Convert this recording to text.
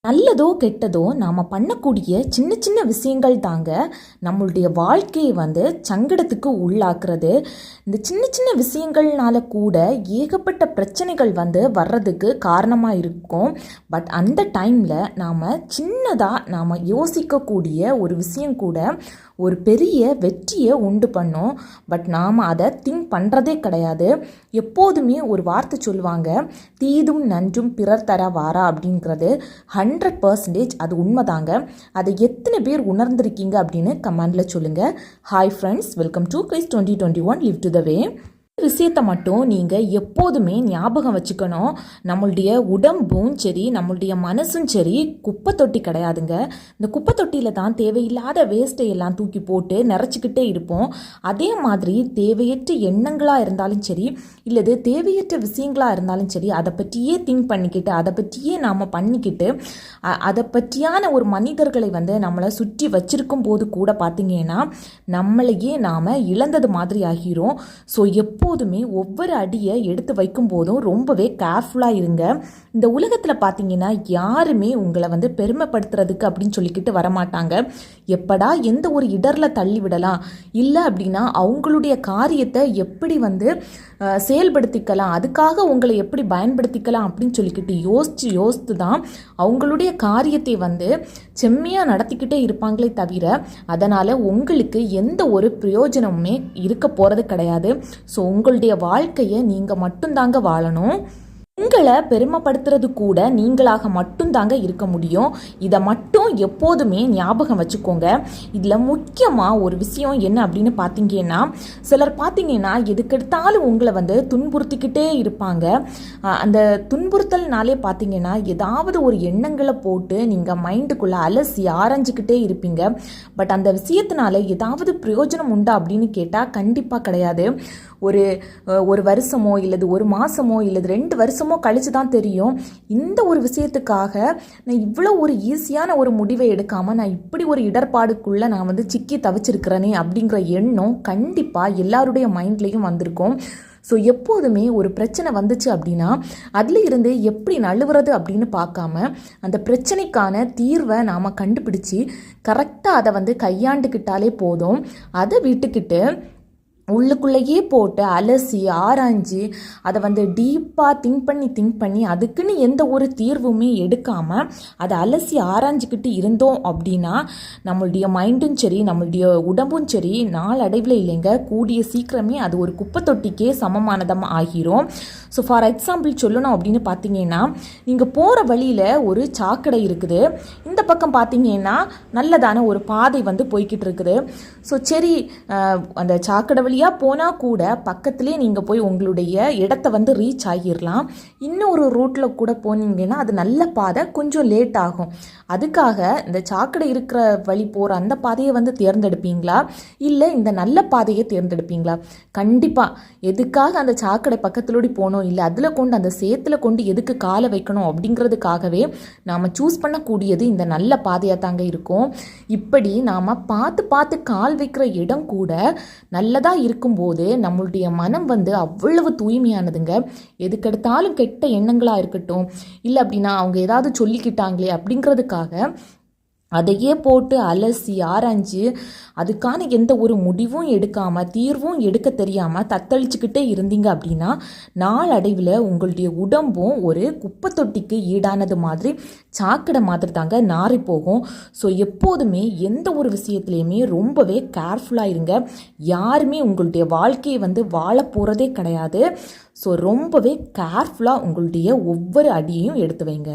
நல்லதோ கெட்டதோ நாம் பண்ணக்கூடிய சின்ன சின்ன விஷயங்கள் தாங்க நம்மளுடைய வாழ்க்கையை சங்கடத்துக்கு உள்ளாக்குறது. இந்த சின்ன சின்ன விஷயங்கள்னால கூட ஏகப்பட்ட பிரச்சனைகள் வர்றதுக்கு காரணமாக இருக்கும். பட் அந்த டைமில் நாம் சின்னதாக யோசிக்கக்கூடிய ஒரு விஷயம் கூட ஒரு பெரிய வெற்றியை உண்டு பண்ணோம். பட் நாம் அதை திங்க் பண்ணுறதே கிடையாது. எப்போதுமே ஒரு வார்த்தை சொல்லுவாங்க, தீதும் நன்றும் பிறர் தர வாரா அப்படிங்கிறது 100% அது உண்மைதாங்க. அதை எத்தனை பேர் உணர்ந்திருக்கீங்க அப்படின்னு கமெண்டில் சொல்லுங்கள். Hi friends, welcome to Chris 2021 live to the way. விஷயத்தை மட்டும் நீங்கள் எப்போதுமே ஞாபகம் வச்சுக்கணும். நம்மளுடைய உடம்பும் சரி, நம்மளுடைய மனசும் சரி குப்பை தொட்டி கிடையாதுங்க. இந்த குப்பை தொட்டியில் தான் தேவையில்லாத வேஸ்ட்டை எல்லாம் தூக்கி போட்டு நிறச்சிக்கிட்டே இருப்போம். அதே மாதிரி தேவையற்ற எண்ணங்களாக இருந்தாலும் சரி, இல்லது தேவையற்ற விஷயங்களாக இருந்தாலும் சரி, அதை பற்றியே திங்க் பண்ணிக்கிட்டு, அதை பற்றியே நாம் பண்ணிக்கிட்டு, அதை பற்றியான ஒரு மனிதர்களை நம்மளை சுற்றி வச்சிருக்கும் போது கூட பார்த்தீங்கன்னா நம்மளையே நாம் இழந்தது மாதிரி ஆகிறோம். ஸோ எப்போதுமே ஒவ்வொரு அடியை எடுத்து வைக்கும் போதும் ரொம்பவே கேர்ஃபுல்லாக இருங்க. இந்த உலகத்தில் பார்த்தீங்கன்னா யாருமே உங்களை பெருமைப்படுத்துறதுக்கு அப்படின்னு சொல்லிக்கிட்டு வரமாட்டாங்க. எப்படா எந்த ஒரு இடரில் தள்ளி விடலாம், இல்லை அப்படின்னா அவங்களுடைய காரியத்தை எப்படி செயல்படுத்திக்கலாம், அதுக்காக உங்களை எப்படி பயன்படுத்திக்கலாம் அப்படின்னு சொல்லிக்கிட்டு யோசித்து தான் அவங்களுடைய காரியத்தை செம்மையாக நடத்திக்கிட்டே இருப்பாங்களே தவிர அதனால் உங்களுக்கு எந்த ஒரு பிரயோஜனமுமே இருக்க போகிறது கிடையாது. ஸோ உங்களுடைய வாழ்க்கையை நீங்கள் மட்டும்தாங்க வாழணும். உங்களை பெருமைப்படுத்துறது கூட நீங்களாக மட்டும்தாங்க இருக்க முடியும். இதை மட்டும் எப்போதுமே ஞாபகம் வச்சுக்கோங்க. இதில் முக்கியமாக ஒரு விஷயம் என்ன அப்படின்னு பார்த்தீங்கன்னா, சிலர் பார்த்தீங்கன்னா எதுக்கெடுத்தாலும் உங்களை துன்புறுத்திக்கிட்டே இருப்பாங்க. அந்த துன்புறுத்தல்னாலே பார்த்தீங்கன்னா ஏதாவது ஒரு எண்ணங்களை போட்டு நீங்கள் மைண்டுக்குள்ளே அலசி ஆராய்ஞ்சிக்கிட்டே இருப்பீங்க. பட் அந்த விஷயத்தினால ஏதாவது பிரயோஜனம் உண்டா அப்படின்னு கேட்டால் கண்டிப்பாக கிடையாது. ஒரு வருஷமோ இல்லது ஒரு மாதமோ இல்லது 2 வருஷமோ கழிச்சு தான் தெரியும், இந்த ஒரு விஷயத்துக்காக நான் இவ்வளோ ஒரு ஈஸியான ஒரு முடிவை எடுக்காமல் நான் இப்படி ஒரு இடர்பாடுக்குள்ளே நான் சிக்கி தவிச்சிருக்கிறேனே அப்படிங்கிற எண்ணம் கண்டிப்பாக எல்லாருடைய மைண்ட்லேயும் வந்திருக்கும். ஸோ எப்போதுமே ஒரு பிரச்சனை வந்துச்சு அப்படின்னா அதில் இருந்து எப்படி நழுவுறது அப்படின்னு பார்க்காம அந்த பிரச்சனைக்கான தீர்வை நாம் கண்டுபிடிச்சி கரெக்டாக அதை கையாண்டுக்கிட்டாலே போதும். அதை விட்டுக்கிட்டு உள்ளுக்குள்ளேயே போட்டு அலசி ஆராய்ஞ்சி அதை டீப்பாக திங்க் பண்ணி அதுக்குன்னு எந்த ஒரு தீர்வுமே எடுக்காமல் அதை அலசி ஆராய்ஞ்சிக்கிட்டு இருந்தோம் அப்படின்னா நம்மளுடைய மைண்டும் சரி, நம்மளுடைய உடம்பும் சரி நாளடைவில் இல்லைங்க, கூடிய சீக்கிரமே அது ஒரு குப்பை தொட்டிக்கே சமமானதாக ஆகிரும். ஸோ ஃபார் எக்ஸாம்பிள் சொல்லணும் அப்படின்னு பார்த்தீங்கன்னா, நீங்கள் போகிற வழியில் ஒரு சாக்கடை இருக்குது, இந்த பக்கம் பார்த்தீங்கன்னா நல்லதான ஒரு பாதை போய்கிட்டு இருக்குது. ஸோ சரி, அந்த சாக்கடை வழியாக போனால் கூட பக்கத்துலேயே நீங்கள் போய் உங்களுடைய இடத்த ரீச் ஆகிடலாம். இன்னொரு ரூட்டில் கூட போனீங்கன்னா அது நல்ல பாதை, கொஞ்சம் லேட் ஆகும். அதுக்காக இந்த சாக்கடை இருக்கிற வழி போகிற அந்த பாதையை தேர்ந்தெடுப்பீங்களா, இல்லை இந்த நல்ல பாதையை தேர்ந்தெடுப்பீங்களா? கண்டிப்பாக எதுக்காக அந்த சாக்கடை பக்கத்துலோடி போகணும், இல்லை அதில் கொண்டு அந்த சேத்துல கொண்டு எதுக்கு காலை வைக்கணும் அப்படிங்கிறதுக்காகவே நாம் சூஸ் பண்ணக்கூடியது இந்த நல்ல பாதையாக தாங்க இருக்கும். இப்படி நாம் பார்த்து கால் வைக்கிற இடம் கூட நல்லதாக இருக்கும்போது நம்மளுடைய மனம் அவ்வளவு தூய்மையானதுங்க. எதுக்கெடுத்தாலும் கெட்ட எண்ணங்களாக இருக்கட்டும், இல்லை அப்படின்னா அவங்க ஏதாவது சொல்லிக்கிட்டாங்களே அப்படிங்கிறதுக்காக அதையே போட்டு அலசி ஆராய்ஞ்சு அதுக்கான எந்த ஒரு முடிவும் எடுக்காமல் தீர்வும் எடுக்க தெரியாமல் தத்தளிச்சுக்கிட்டே இருந்தீங்க அப்படின்னா நாளடைவில் உங்களுடைய உடம்பும் ஒரு குப்பை தொட்டிக்கு ஈடானது மாதிரி, சாக்கடை மாதிரி தாங்க நாரி போகும். ஸோ எப்போதுமே எந்த ஒரு விஷயத்துலையுமே ரொம்பவே கேர்ஃபுல்லாக இருங்க. யாருமே உங்களுடைய வாழ்க்கையை வாழ போகிறதே கிடையாது. ஸோ ரொம்பவே கேர்ஃபுல்லாக உங்களுடைய ஒவ்வொரு அடியையும் எடுத்து வைங்க.